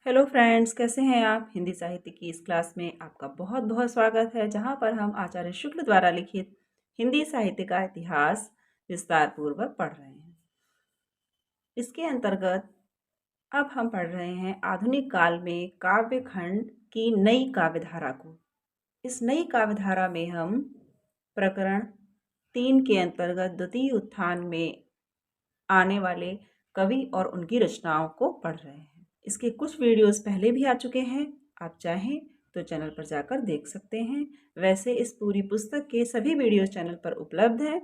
Hello friends, कैसे हैं आप। हिंदी साहित्य की इस क्लास में आपका बहुत बहुत स्वागत है, जहां पर हम आचार्य शुक्ल द्वारा लिखित हिंदी साहित्य का इतिहास विस्तार पूर्वक पढ़ रहे हैं। इसके अंतर्गत अब हम पढ़ रहे हैं आधुनिक काल में काव्य खंड की नई काव्यधारा को। इस नई काव्यधारा में हम प्रकरण 3 के अंतर्गत द्वितीय उत्थान में आने वाले कवि और उनकी रचनाओं को पढ़ रहे हैं। इसके कुछ वीडियोस पहले भी आ चुके हैं, आप चाहें तो चैनल पर जाकर देख सकते हैं। वैसे इस पूरी पुस्तक के सभी वीडियोस चैनल पर उपलब्ध हैं,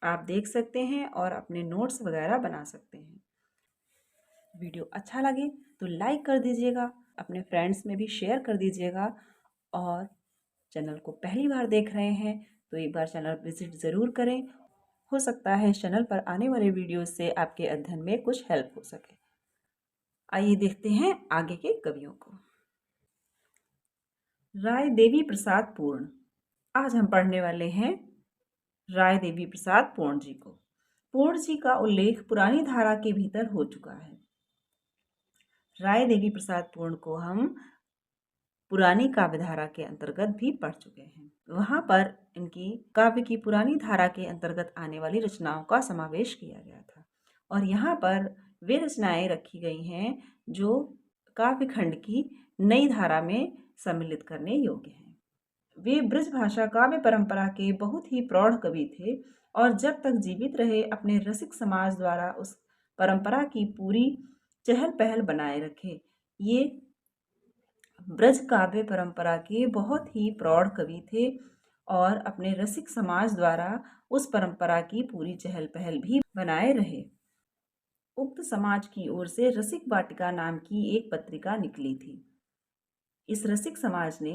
आप देख सकते हैं और अपने नोट्स वगैरह बना सकते हैं। वीडियो अच्छा लगे तो लाइक कर दीजिएगा, अपने फ्रेंड्स में भी शेयर कर दीजिएगा और चैनल को पहली बार देख रहे हैं तो एक बार चैनल विजिट ज़रूर करें। हो सकता है चैनल पर आने वाले वीडियो से आपके अध्ययन में कुछ हेल्प हो सके। आइए देखते हैं आगे के कवियों को। राय देवी प्रसाद पूर्ण। आज हम पढ़ने वाले हैं राय देवी प्रसाद पूर्ण जी को। पूर्ण जी का उल्लेख पुरानी धारा के भीतर हो चुका है। राय देवी प्रसाद पूर्ण को हम पुरानी काव्यधारा के अंतर्गत भी पढ़ चुके हैं। वहां पर इनकी काव्य की पुरानी धारा के अंतर्गत आने वाली रचनाओं का समावेश किया गया था और यहाँ पर वे रचनाएं रखी गई हैं जो काव्य खंड की नई धारा में सम्मिलित करने योग्य हैं। वे ब्रज भाषा काव्य परंपरा के बहुत ही प्रौढ़ कवि थे और जब तक जीवित रहे अपने रसिक समाज द्वारा उस परंपरा की पूरी चहल पहल बनाए रखे। ये ब्रज काव्य परंपरा के बहुत ही प्रौढ़ कवि थे और अपने रसिक समाज द्वारा उस परंपरा की पूरी चहल पहल भी बनाए रहे। उक्त समाज की ओर से रसिक वाटिका नाम की एक पत्रिका निकली थी। इस रसिक समाज ने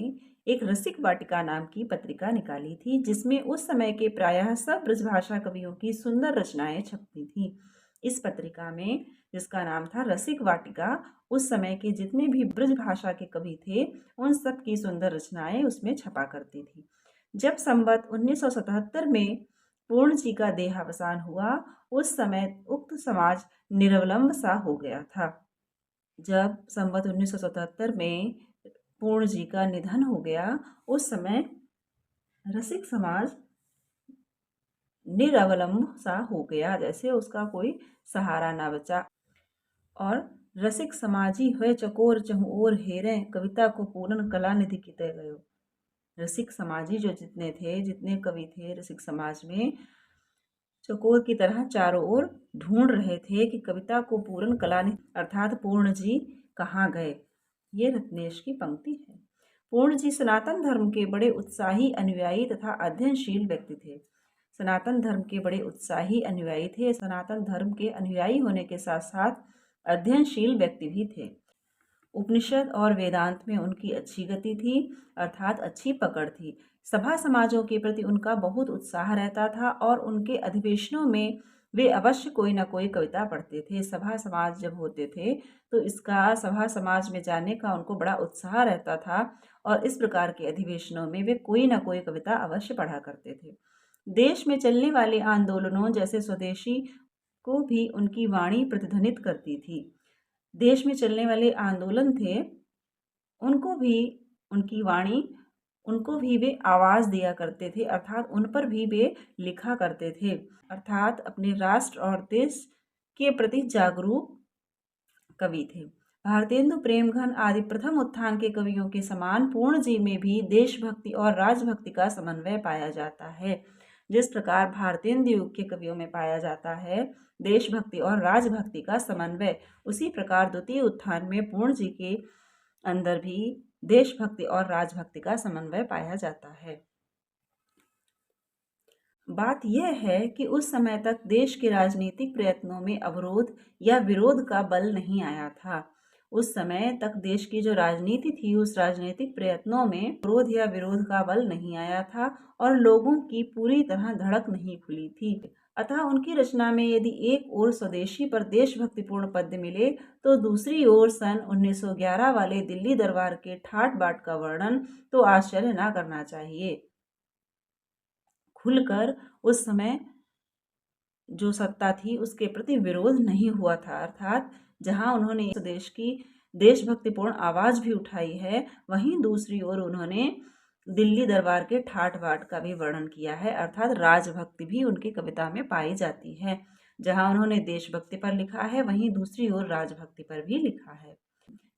एक रसिक वाटिका नाम की पत्रिका निकाली थी जिसमें उस समय के प्रायः सब ब्रजभाषा कवियों की सुंदर रचनाएं छपती थी। इस पत्रिका में, जिसका नाम था रसिक वाटिका, उस समय के जितने भी ब्रजभाषा के कवि थे उन सब की सुंदर रचनाएं उसमें छपा करती थी। जब संवत 1977 में पूर्ण जी का देहावसान हुआ, उस समय उक्त समाज निरवलंब सा हो गया था। जब संवत 1977 में पूर्ण जी का निधन हो गया, उस समय रसिक समाज निरवलंब सा हो गया, जैसे उसका कोई सहारा ना बचा। और रसिक समाजी हुए चकोर चहु ओर हेरे, कविता को पूर्ण कला निधि किते गयो। रसिक समाजी जो जितने थे, जितने कवि थे रसिक समाज में, चकोर की तरह चारों ओर ढूंढ रहे थे कि कविता को पूर्ण कला निधि अर्थात पूर्ण जी कहाँ गए। ये रत्नेश की पंक्ति है। पूर्ण जी सनातन धर्म के बड़े उत्साही अनुयायी तथा अध्ययनशील व्यक्ति थे। सनातन धर्म के बड़े उत्साही अनुयायी थे। सनातन धर्म के अनुयायी होने के साथ साथ अध्ययनशील व्यक्ति भी थे। उपनिषद और वेदांत में उनकी अच्छी गति थी, अर्थात अच्छी पकड़ थी। सभा समाजों के प्रति उनका बहुत उत्साह रहता था और उनके अधिवेशनों में वे अवश्य कोई ना कोई कविता पढ़ते थे। सभा समाज जब होते थे तो इसका सभा समाज में जाने का उनको बड़ा उत्साह रहता था और इस प्रकार के अधिवेशनों में वे कोई ना कोई कविता अवश्य पढ़ा करते थे। देश में चलने वाले आंदोलनों जैसे स्वदेशी को भी उनकी वाणी प्रतिध्वनित करती थी। देश में चलने वाले आंदोलन थे, उनको भी उनकी वाणी, उनको भी वे आवाज़ दिया करते थे, अर्थात उन पर भी वे लिखा करते थे, अर्थात अपने राष्ट्र और देश के प्रति जागरूक कवि थे। भारतेंदु प्रेमघन आदि प्रथम उत्थान के कवियों के समान पूर्ण जी में भी देशभक्ति और राजभक्ति का समन्वय पाया जाता है। जिस प्रकार भारतेंदु युग के कवियों में पाया जाता है देशभक्ति और राजभक्ति का समन्वय, उसी प्रकार द्वितीय उत्थान में पूर्ण जी के अंदर भी देशभक्ति और राजभक्ति का समन्वय पाया जाता है। बात यह है कि उस समय तक देश के राजनीतिक प्रयत्नों में अवरोध या विरोध का बल नहीं आया था। उस समय तक देश की जो राजनीति थी, उस राजनीतिक प्रयत्नों में अवरोध या विरोध का बल नहीं आया था और लोगों की पूरी तरह धड़क नहीं खुली थी। अतः उनकी रचना में यदि एक ओर स्वदेशी पर देशभक्तिपूर्ण पद्य मिले तो दूसरी ओर सन 1911 वाले दिल्ली दरबार के ठाट बाट का वर्णन तो आश्चर्य न करना चाहिए। खुलकर उस समय जो सत्ता थी उसके प्रति विरोध नहीं हुआ था, अर्थात जहां उन्होंने देश की देशभक्तिपूर्ण आवाज भी उठाई है, वहीं दूसरी ओर उन्होंने दिल्ली दरबार के ठाट बाट का भी वर्णन किया है, अर्थात राजभक्ति भी उनकी कविता में पाई जाती है। जहां उन्होंने देशभक्ति पर लिखा है, वहीं दूसरी ओर राजभक्ति पर भी लिखा है।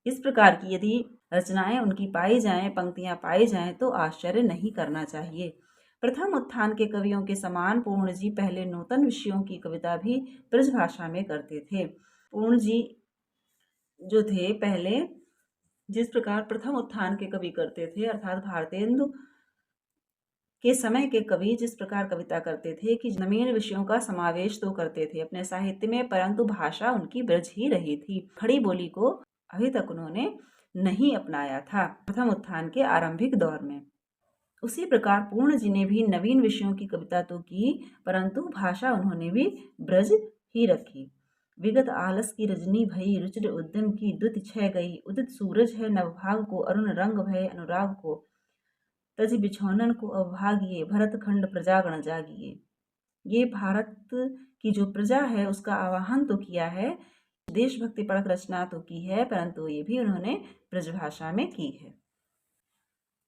इस प्रकार की यदि रचनाएं उनकी पाई जाएं, पंक्तियां पाई जाएं, तो आश्चर्य नहीं करना चाहिए। प्रथम उत्थान के कवियों के समान पूर्ण जी पहले नूतन विषयों की कविता भी ब्रजभाषा में करते थे। पूर्ण जी जो थे पहले जिस प्रकार प्रथम उत्थान के कवि करते थे, अर्थात भारतेंदु के समय के कवि जिस प्रकार कविता करते थे कि नवीन विषयों का समावेश तो करते थे अपने साहित्य में, परंतु भाषा उनकी ब्रज ही रही थी। खड़ी बोली को अभी तक उन्होंने नहीं अपनाया था प्रथम उत्थान के आरंभिक दौर में। उसी प्रकार पूर्ण जी ने भी नवीन विषयों की कविता तो की, परंतु भाषा उन्होंने भी ब्रज ही रखी। विगत आलस की रजनी भई, रुचिर उद्यम की द्युति छह गई। उदित सूरज है नवभाग को, अरुण रंग भय अनुराग को। तज बिछौनन को अवभागिए, भरत खंड प्रजागण जागिए। ये भारत की जो प्रजा है उसका आवाहन तो किया है, देशभक्ति परक रचना तो की है, परंतु ये भी उन्होंने ब्रजभाषा में की है।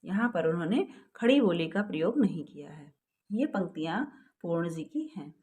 यहाँ पर उन्होंने खड़ी बोली का प्रयोग नहीं किया है। ये पंक्तियां पूर्ण जी की हैं।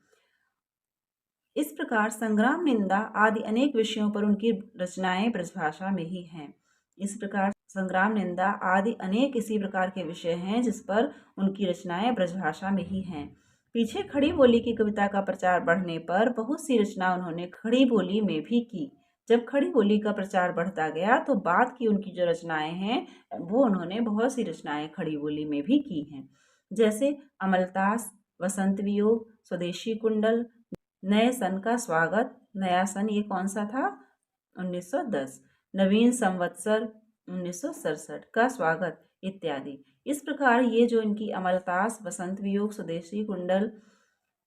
इस प्रकार संग्राम, निंदा आदि अनेक विषयों पर उनकी रचनाएं ब्रजभाषा में ही हैं। इस प्रकार संग्राम, निंदा आदि अनेक इसी प्रकार के विषय हैं जिस पर उनकी रचनाएं ब्रजभाषा में ही हैं। पीछे खड़ी बोली की कविता का प्रचार बढ़ने पर बहुत सी रचना उन्होंने खड़ी बोली में भी की। जब खड़ी बोली का प्रचार बढ़ता गया तो बाद की उनकी जो रचनाएं हैं वो उन्होंने बहुत सी रचनाएं खड़ी बोली में भी की हैं, जैसे अमलतास, वसंत वियोग, स्वदेशी कुंडल, नए सन का स्वागत। नया सन ये कौन सा था? 1910। नवीन संवत्सर 1967 का स्वागत इत्यादि। इस प्रकार ये जो इनकी अमलतास, वसंत वियोग, स्वदेशी कुंडल,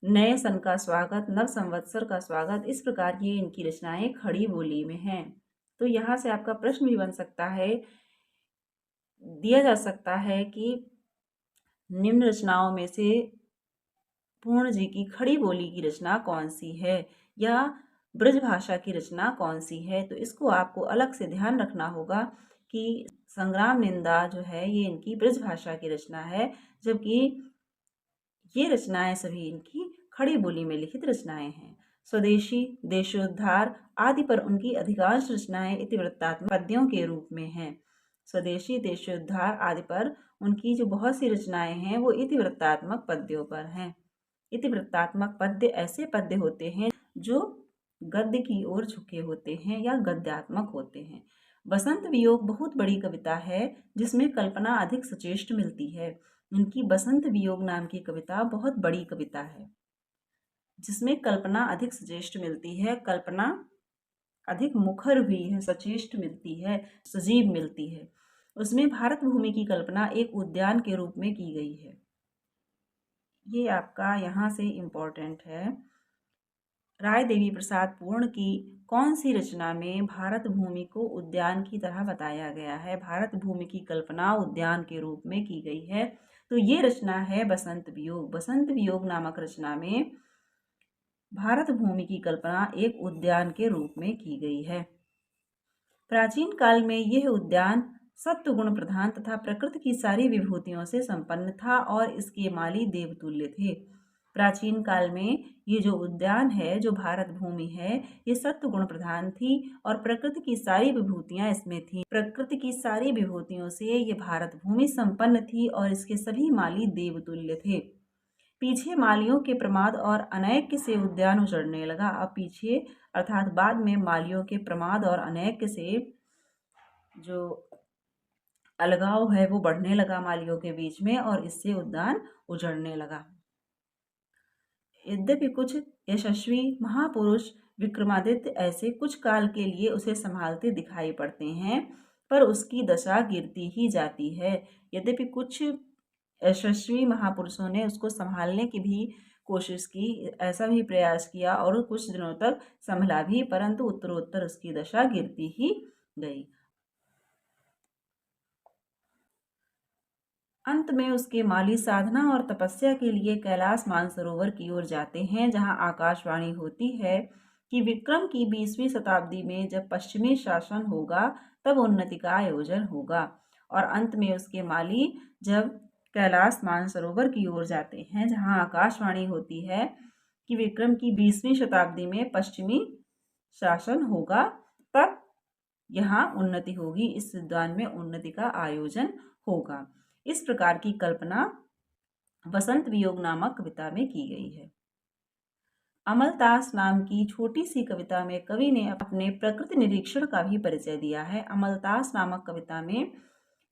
नए सन का स्वागत, नव संवत्सर का स्वागत, इस प्रकार की इनकी रचनाएं खड़ी बोली में हैं। तो यहाँ से आपका प्रश्न भी बन सकता है, दिया जा सकता है कि निम्न रचनाओं में से पूर्ण जी की खड़ी बोली की रचना कौन सी है या ब्रजभाषा की रचना कौन सी है। तो इसको आपको अलग से ध्यान रखना होगा कि संग्राम, निंदा जो है ये इनकी ब्रजभाषा की रचना है, जबकि ये रचनाएं सभी इनकी खड़ी बोली में लिखित रचनाएं हैं। स्वदेशी, देशोद्धार आदि पर उनकी अधिकांश रचनाएं इतिवृत्तात्मक पद्यों के रूप में हैं। स्वदेशी, देशोद्धार आदि पर उनकी जो बहुत सी रचनाएं हैं वो इतिवृत्तात्मक पद्यों पर हैं। इतिवृत्तात्मक पद्य ऐसे पद्य होते हैं जो गद्य की ओर झुके होते हैं या गद्यात्मक होते हैं। बसंत वियोग बहुत बड़ी कविता है जिसमें कल्पना अधिक सचेष्ट मिलती है। इनकी बसंत वियोग नाम की कविता बहुत बड़ी कविता है जिसमें कल्पना अधिक सचेष्ट मिलती है, कल्पना अधिक मुखर हुई है, सचेष्ट मिलती है, सजीव मिलती है। उसमें भारत भूमि की कल्पना एक उद्यान के रूप में की गई है। ये आपका यहाँ से इम्पोर्टेंट है। राय देवी प्रसाद पूर्ण की कौन सी रचना में भारत भूमि को उद्यान की तरह बताया गया है, भारत भूमि की कल्पना उद्यान के रूप में की गई है? तो ये रचना है बसंत वियोग। बसंत वियोग नामक रचना में भारत भूमि की कल्पना एक उद्यान के रूप में की गई है। प्राचीन काल में यह उद्यान सत्व गुण प्रधान तथा प्रकृति की सारी विभूतियों से संपन्न था और इसके माली देवतुल्य थे। प्राचीन काल में ये जो उद्यान है, जो भारत भूमि है, ये सत्व गुण प्रधान थी और प्रकृति की सारी विभूतियां इसमें थी। प्रकृति की सारी विभूतियों से ये भारत भूमि संपन्न थी और इसके सभी माली देवतुल्य थे। पीछे मालियों के प्रमाद और अनैक्य से उद्यान उजड़ने लगा। अब पीछे अर्थात बाद में मालियों के प्रमाद और अनैक्य से जो अलगाव है वो बढ़ने लगा मालियों के बीच में और इससे उद्यान उजड़ने लगा। यद्यपि कुछ यशस्वी महापुरुष विक्रमादित्य ऐसे कुछ काल के लिए उसे संभालते दिखाई पड़ते हैं, पर उसकी दशा गिरती ही जाती है। यद्यपि कुछ यशस्वी महापुरुषों ने उसको संभालने की भी कोशिश की, ऐसा भी प्रयास किया और कुछ दिनों तक संभला भी, परंतु उत्तरोत्तर उसकी दशा गिरती ही गई। अंत में उसके माली साधना और तपस्या के लिए कैलाश मानसरोवर की ओर जाते हैं, जहां आकाशवाणी होती है कि विक्रम की 20वीं शताब्दी में जब पश्चिमी शासन होगा तब उन्नति का आयोजन होगा। और अंत में उसके माली जब कैलाश मानसरोवर की ओर जाते हैं, जहां आकाशवाणी होती है कि विक्रम की 20वीं शताब्दी में पश्चिमी शासन होगा, तब यहाँ उन्नति होगी, इस उद्यान में उन्नति का आयोजन होगा। इस प्रकार की कल्पना वसंत वियोग नामक कविता में की गई है। अमलतास नाम की छोटी सी कविता में कवि ने अपने प्रकृति निरीक्षण का भी परिचय दिया है। अमलतास नामक कविता में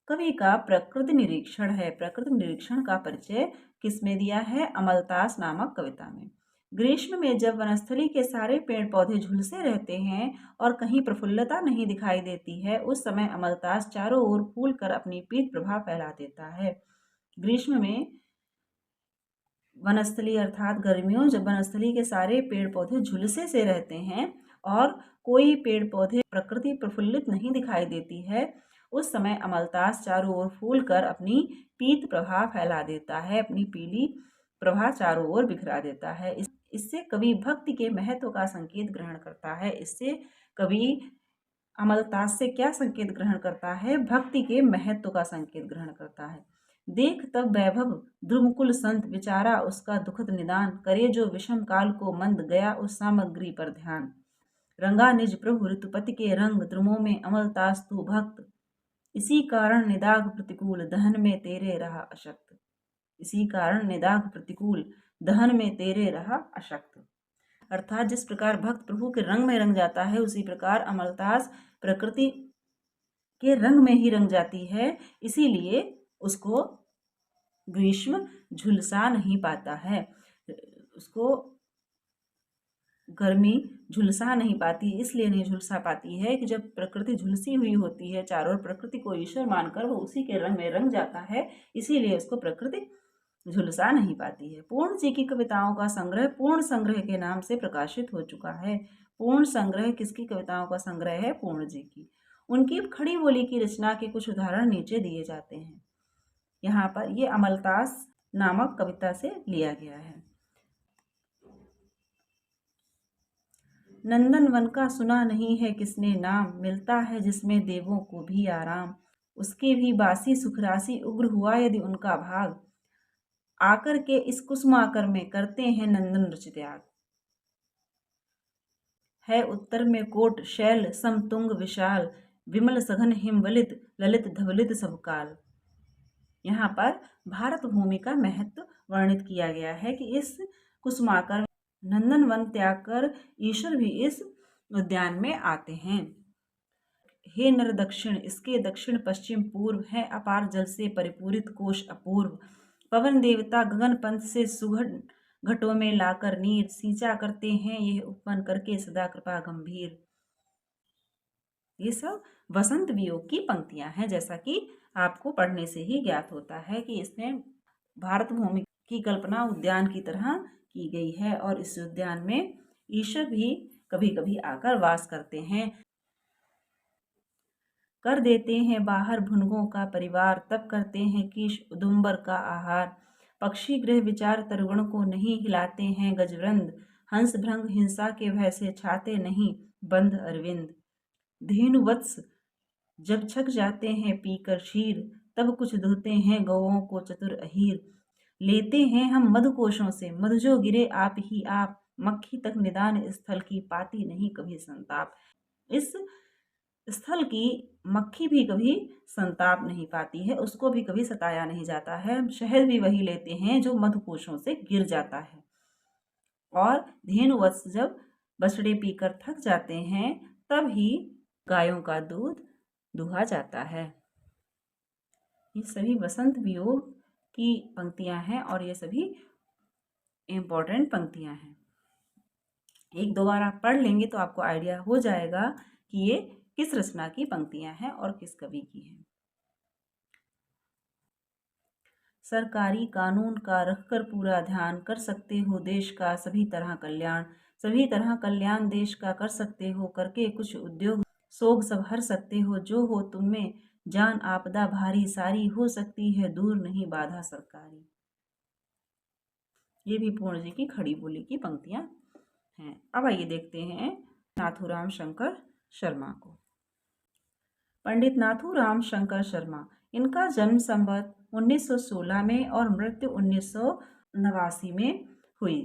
कवि का प्रकृति निरीक्षण है। प्रकृति निरीक्षण का परिचय किसमें दिया है? अमलतास नामक कविता में। ग्रीष्म में जब वनस्थली के सारे पेड़ पौधे झुलसे रहते हैं और कहीं प्रफुल्लता नहीं दिखाई देती है, उस समय अमलतास चारों ओर फूल कर अपनी पीत प्रभा फैला देता है। ग्रीष्म में वनस्थली अर्थात गर्मियों, जब वनस्थली के सारे पेड़ पौधे झुलसे से रहते हैं और कोई पेड़ पौधे प्रकृति प्रफुल्लित नहीं दिखाई देती है, उस समय अमलतास चारों ओर फूल कर अपनी पीत प्रभा फैला देता है, अपनी पीली प्रभा चारों ओर बिखरा देता है। इससे कवि भक्ति के महत्व का संकेत ग्रहण करता है। इससे कवि अमलतास से क्या संकेत ग्रहण करता है? भक्ति के महत्व का संकेत ग्रहण करता है। देख तब वैभव द्रुमकुल संत, विचारा उसका दुखद निदान, करे जो विषम काल को मंद, गया उस सामग्री पर ध्यान। रंगा निज प्रभु ऋतुपति के रंग, द्रुमों में अमलतास तू भक्त, इसी कारण निदाघ प्रतिकूल, दहन में तेरे रहा अशक्त। इसी कारण निदाघ प्रतिकूल, दहन में तेरे रहा अशक्त। अर्थात जिस प्रकार भक्त प्रभु के रंग में रंग जाता है, उसी प्रकार अमलतास प्रकृति के रंग में ही रंग जाती है, इसीलिए उसको ग्रीष्म झुलसा नहीं पाता है, उसको गर्मी झुलसा नहीं पाती। इसलिए नहीं झुलसा पाती है कि जब प्रकृति झुलसी हुई होती है, चारों ओर प्रकृति को ईश्वर मानकर वो उसी के रंग में रंग जाता है, इसीलिए उसको प्रकृति झुलसा नहीं पाती है। पूर्ण जी की कविताओं का संग्रह पूर्ण संग्रह के नाम से प्रकाशित हो चुका है। पूर्ण संग्रह किसकी कविताओं का संग्रह है? पूर्ण जी की। उनकी खड़ी बोली की रचना के कुछ उदाहरण नीचे दिए जाते हैं। यहाँ पर ये अमलतास नामक कविता से लिया गया है। नंदन वन का सुना नहीं है किसने नाम, मिलता है जिसमें देवों को भी आराम, उसके भी बासी सुखरासी उग्र हुआ यदि उनका भाग, आकर के इस कुसुमाकर में करते हैं नंदन रुचि त्याग। है उत्तर में कोट शैल समतुंग विशाल, विमल सघन हिमवलित ललित धवलित सब काल। यहाँ पर भारत भूमि का महत्व वर्णित किया गया है कि इस कुसुमाकर नंदन वन त्याग कर ईश्वर भी इस उद्यान में आते हैं। हे नर दक्षिण, इसके दक्षिण पश्चिम पूर्व है अपार जल से परिपूरित कोश अपूर्व, पवन देवता गगन पंथ से सुघड़ घटों में लाकर नीर, सींचा करते हैं यह उपवन करके सदा कृपा गंभीर। ये सब वसंत वियोग की पंक्तियां हैं, जैसा कि आपको पढ़ने से ही ज्ञात होता है कि इसमें भारत भूमि की कल्पना उद्यान की तरह की गई है और इस उद्यान में ईश्वर भी कभी कभी आकर वास करते हैं। कर देते हैं बाहर भुनगों का परिवार, तब करते हैं कीश उदुम्बर का आहार, पक्षी गृह विचार तरुगण को नहीं हिलाते हैं गजवृंद, हंस भृंग हिंसा के भय से छाते नहीं बंध अरविंद। धेनुवत्स जब छक जाते हैं पीकर क्षीर, तब कुछ धोते हैं गौओं को चतुर अहीर, लेते हैं हम मधुकोशों से मधु जो गिरे आप ही आप, मक्खी तक निदान स्थल की पाती नहीं कभी संताप। इस स्थल की मक्खी भी कभी संताप नहीं पाती है, उसको भी कभी सताया नहीं जाता है। शहद भी वही लेते हैं जो मधुकोशों से गिर जाता है। और धेनुवत्स जब बछड़े पीकर थक जाते हैं, तब ही गायों का दूध दुहा जाता है। ये सभी वसंत वियोग की पंक्तियां हैं और ये सभी इम्पोर्टेंट पंक्तियां हैं। एक दो बार आप पढ़ लेंगे तो आपको आइडिया हो जाएगा कि ये किस रचना की पंक्तियां हैं और किस कवि की हैं। सरकारी कानून का रखकर पूरा ध्यान, कर सकते हो देश का सभी तरह कल्याण, सभी तरह कल्याण देश का कर सकते हो, करके कुछ उद्योग सोग सब हर सकते हो, जो हो तुम में जान आपदा भारी सारी, हो सकती है दूर नहीं बाधा सरकारी। ये भी पूर्ण जी की खड़ी बोली की पंक्तियां हैं। अब आइए देखते हैं नाथूराम शंकर शर्मा को। पंडित नाथूराम शंकर शर्मा, इनका जन्म संवत 1916 में और मृत्यु 1989 में हुई।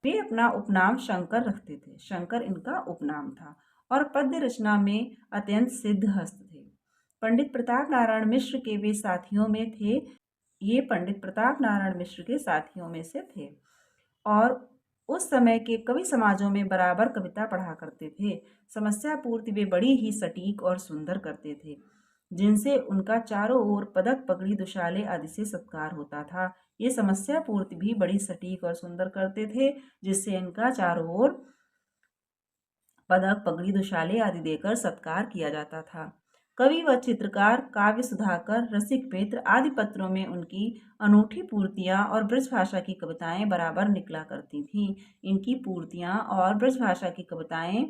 वे अपना उपनाम शंकर रखते थे। शंकर इनका उपनाम था और पद्य रचना में अत्यंत सिद्धहस्त थे। पंडित प्रताप नारायण मिश्र के वे साथियों में थे। ये पंडित प्रताप नारायण मिश्र के साथियों में से थे और उस समय के कवि समाजों में बराबर कविता पढ़ा करते थे। समस्या पूर्ति वे बड़ी ही सटीक और सुंदर करते थे, जिनसे उनका चारों ओर पदक पगड़ी दुशाले आदि से सत्कार होता था। ये समस्या पूर्ति भी बड़ी सटीक और सुंदर करते थे, जिससे इनका चारों ओर पदक पगड़ी दुशाले आदि देकर सत्कार किया जाता था। कवि व चित्रकार काव्य सुधाकर, रसिक मित्र आदि पत्रों में उनकी अनूठी पूर्तियां और ब्रजभाषा की कविताएं बराबर निकला करती थीं। इनकी पूर्तियां और ब्रजभाषा की कविताएं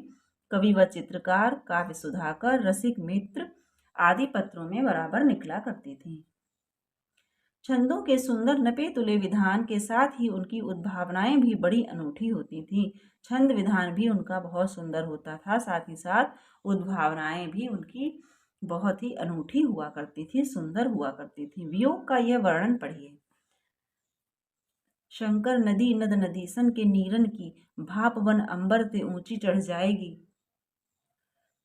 कवि व चित्रकार, काव्य सुधाकर, रसिक मित्र आदि पत्रों में बराबर निकला करती थीं। छंदों के सुंदर नपे तुले विधान के साथ ही उनकी उद्भावनाएं भी बड़ी अनूठी होती थीं। छंद विधान भी उनका बहुत सुंदर होता था, साथ ही साथ उद्भावनाएं भी उनकी बहुत ही अनूठी हुआ करती थी, सुंदर हुआ करती थी। वियोग का यह वर्णन पढ़िए। शंकर नदी नद नदी सन के नीरन की, भाप वन अंबर ते ऊंची चढ़ जाएगी।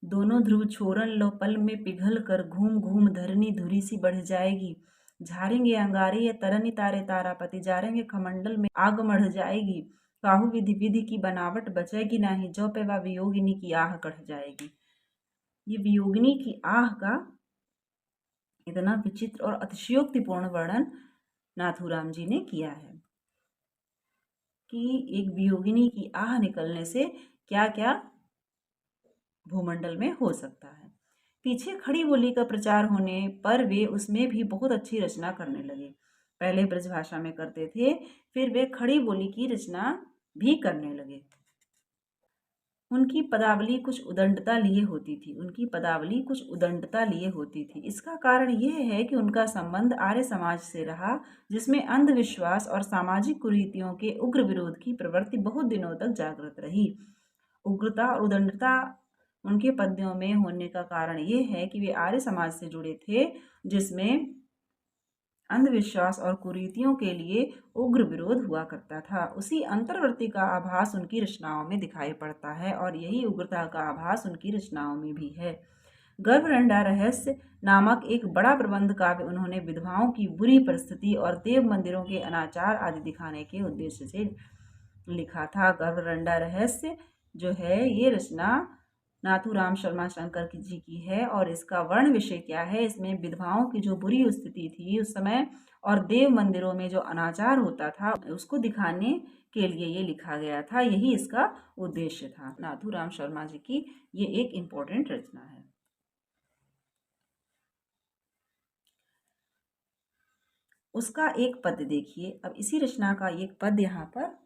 दोनों ध्रुव छोरन लो पल में पिघल कर, घूम घूम धरनी धुरी सी बढ़ जाएगी। झारेंगे अंगारे ये तरनी तारे तारापति, जारेंगे खमंडल में आग मढ़ जाएगी। काहू विधि विधि की बनावट बचेगी नाही, जो पे वा वियोगिनी की आह कढ़ जाएगी। ये वियोगिनी की आह का इतना विचित्र और अतिशयोक्तिपूर्ण वर्णन नाथूराम जी ने किया है कि एक वियोगिनी की आह निकलने से क्या क्या भूमंडल में हो सकता है। पीछे खड़ी बोली का प्रचार होने पर वे उसमें भी बहुत अच्छी रचना करने लगे। पहले ब्रजभाषा में करते थे, फिर वे खड़ी बोली की रचना भी करने लगे। उनकी पदावली कुछ उदंडता लिए होती थी। इसका कारण यह है कि उनका संबंध आर्य समाज से रहा, जिसमें अंधविश्वास और सामाजिक कुरीतियों के उग्र विरोध की प्रवृत्ति बहुत दिनों तक जागृत रही। उग्रता और उदंडता उनके पद्यों में होने का कारण ये है कि वे आर्य समाज से जुड़े थे, जिसमें अंधविश्वास और कुरीतियों के लिए उग्र विरोध हुआ करता था। उसी अंतर्वर्ती का आभास उनकी रचनाओं में दिखाई पड़ता है और यही उग्रता का आभास उनकी रचनाओं में भी है। गर्भरंडा रहस्य नामक एक बड़ा प्रबंध काव्य उन्होंने विधवाओं की बुरी परिस्थिति और देव मंदिरों के अनाचार आदि दिखाने के उद्देश्य से लिखा था। गर्भरंडा रहस्य जो है ये रचना नाथूराम शर्मा शंकर जी की है और इसका वर्ण विषय क्या है, इसमें विधवाओं की जो बुरी स्थिति थी उस समय और देव मंदिरों में जो अनाचार होता था उसको दिखाने के लिए ये लिखा गया था। यही इसका उद्देश्य था। नाथूराम शर्मा जी की ये एक इम्पोर्टेंट रचना है। उसका एक पद्य देखिए। अब इसी रचना का एक पद्य यहाँ पर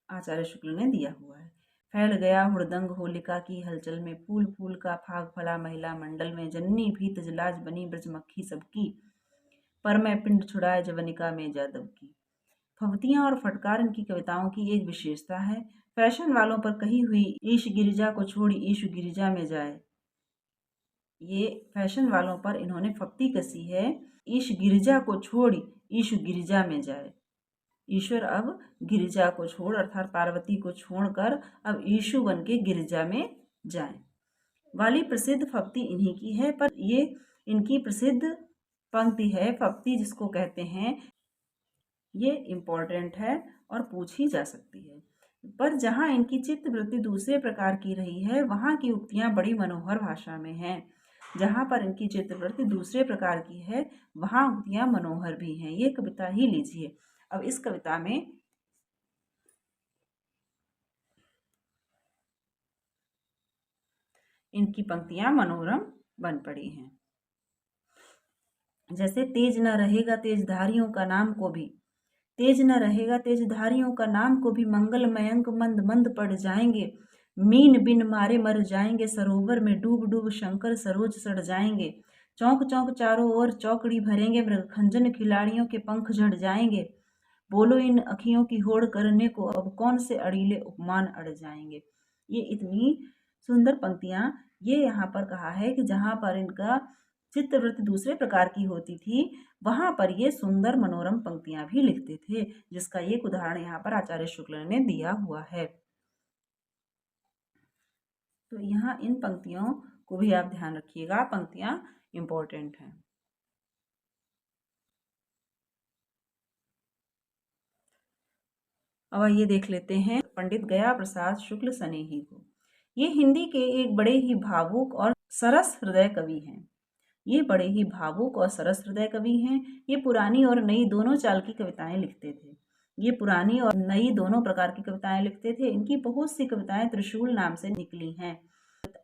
आचार्य शुक्ल ने दिया हुआ है। फैल गया हुड़दंग होलिका की हलचल में, फूल फूल का फाग फला महिला मंडल में, जननी भी तजलाज बनी ब्रजमक्खी सबकी, पर मैं पिंड छुड़ाए जवनिका में जादव की। फवतियां और फटकार इनकी कविताओं की एक विशेषता है। फैशन वालों पर कही हुई ईश गिरिजा को छोड़ी ईशु गिरिजा में जाए, ये फैशन वालों पर इन्होंने फप्ती कसी है। ईश गिरिजा को छोड़ी ईशु गिरिजा में जाए, ईश्वर अब गिरिजा को छोड़ अर्थात पार्वती को छोड़कर अब ईशु बन के गिरिजा में जाएं। वाली प्रसिद्ध फप्ती इन्हीं की है, पर ये इनकी प्रसिद्ध पंक्ति है फप्ती जिसको कहते हैं, ये इम्पोर्टेंट है और पूछी जा सकती है। पर जहाँ इनकी चित्तवृत्ति दूसरे प्रकार की रही है वहाँ की उक्तियाँ बड़ी मनोहर भाषा में हैं। जहाँ पर इनकी चित्तवृत्ति दूसरे प्रकार की है वहाँ उक्तियाँ मनोहर भी हैं। ये कविता ही लीजिए। अब इस कविता में इनकी पंक्तियां मनोरम बन पड़ी हैं। जैसे तेज न रहेगा तेजधारियों का नाम को भी, तेज न रहेगा तेजधारियों का नाम को भी, मंगल मयंक मंद मंद पड़ जाएंगे, मीन बिन मारे मर जाएंगे, सरोवर में डूब डूब शंकर सरोज सड़ जाएंगे, चौंक चौंक चारों ओर चौकड़ी भरेंगे, मृगखंजन खिलाड़ियों के पंख झड़ जाएंगे, बोलो इन अखियों की होड़ करने को, अब कौन से अड़ीले उपमान अड़ जाएंगे। ये इतनी सुंदर पंक्तियां ये यहाँ पर कहा है कि जहाँ पर इनका चित्तवृत्ति दूसरे प्रकार की होती थी, वहां पर ये सुंदर मनोरम पंक्तियां भी लिखते थे, जिसका एक उदाहरण यहाँ पर आचार्य शुक्ल ने दिया हुआ है। तो यहाँ इन पंक्तियों को भी आप ध्यान रखिएगा, पंक्तियां इंपॉर्टेंट हैं। अब ये देख लेते हैं पंडित गया प्रसाद शुक्ल सनेही को। ये हिंदी के एक बड़े ही भावुक और सरस हृदय कवि हैं। ये बड़े ही भावुक और सरस हृदय कवि हैं। ये पुरानी और नई दोनों चाल की कविताएं लिखते थे। ये पुरानी और नई दोनों प्रकार की कविताएं लिखते थे। इनकी बहुत सी कविताएं त्रिशूल नाम से निकली हैं।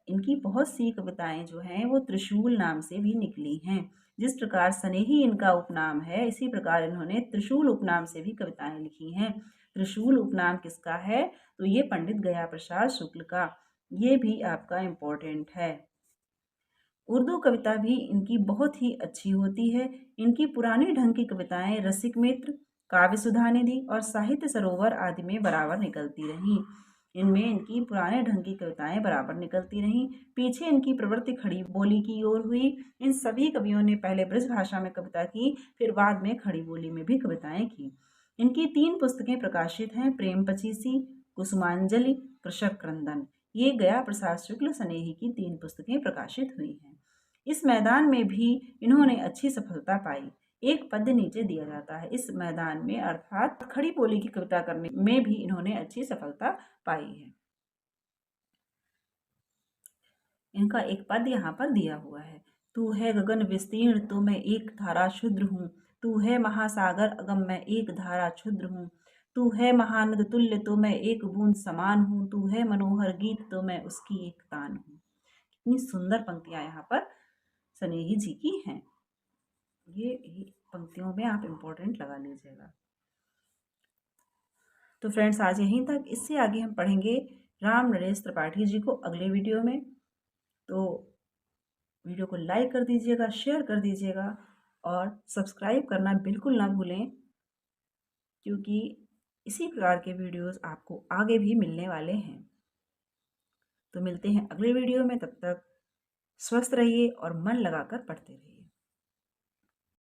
इनकी बहुत सी कविताएं जो हैं वो त्रिशूल नाम से भी निकली हैं। जिस प्रकार सनेही इनका उपनाम है, इसी प्रकार इन्होंने त्रिशूल उपनाम से भी कविताएं लिखी हैं। त्रिशूल उपनाम किसका है? तो ये पंडित गया प्रसाद शुक्ल का। ये भी आपका इम्पोर्टेंट है। उर्दू कविता भी इनकी बहुत ही अच्छी होती है। इनकी पुरानी ढंग की कविताएं रसिक मित्र, काव्य सुधानिधि और साहित्य सरोवर आदि में बराबर निकलती रहीं। इनमें इनकी पुराने ढंग की कविताएं बराबर निकलती रहीं। पीछे इनकी प्रवृत्ति खड़ी बोली की ओर हुई। इन सभी कवियों ने पहले ब्रज भाषा में कविता की, फिर बाद में खड़ी बोली में भी कविताएं की। इनकी 3 पुस्तकें प्रकाशित हैं, प्रेम पचीसी, कुसुमांजलि, कृषक क्रंदन। ये गया प्रसाद शुक्ल सनेही की 3 पुस्तकें प्रकाशित हुई हैं। इस मैदान में भी इन्होंने अच्छी सफलता पाई। एक पद्य नीचे दिया जाता है। इस मैदान में अर्थात खड़ी बोली की कविता करने में भी इन्होंने अच्छी सफलता पाई है। इनका एक पद यहाँ पर दिया हुआ है। तू है गगन विस्तीर्ण तो मैं एक धारा क्षुद्र हूँ, तू है महासागर अगम मैं एक धारा क्षुद्र हूँ, तू है महानद तुल्य तो मैं एक बूंद समान हूँ, तू है मनोहर गीत तो मैं उसकी एक तान हूँ। कितनी सुंदर पंक्तियां यहाँ पर सनेही जी की हैं। ये पंक्तियों में आप इम्पोर्टेंट लगा लीजिएगा। तो फ्रेंड्स आज यहीं तक। इससे आगे हम पढ़ेंगे राम नरेश त्रिपाठी जी को अगले वीडियो में। तो वीडियो को लाइक कर दीजिएगा, शेयर कर दीजिएगा और सब्सक्राइब करना बिल्कुल ना भूलें, क्योंकि इसी प्रकार के वीडियोस आपको आगे भी मिलने वाले हैं। तो मिलते हैं अगले वीडियो में, तब तक स्वस्थ रहिए और मन लगाकर पढ़ते रहिए।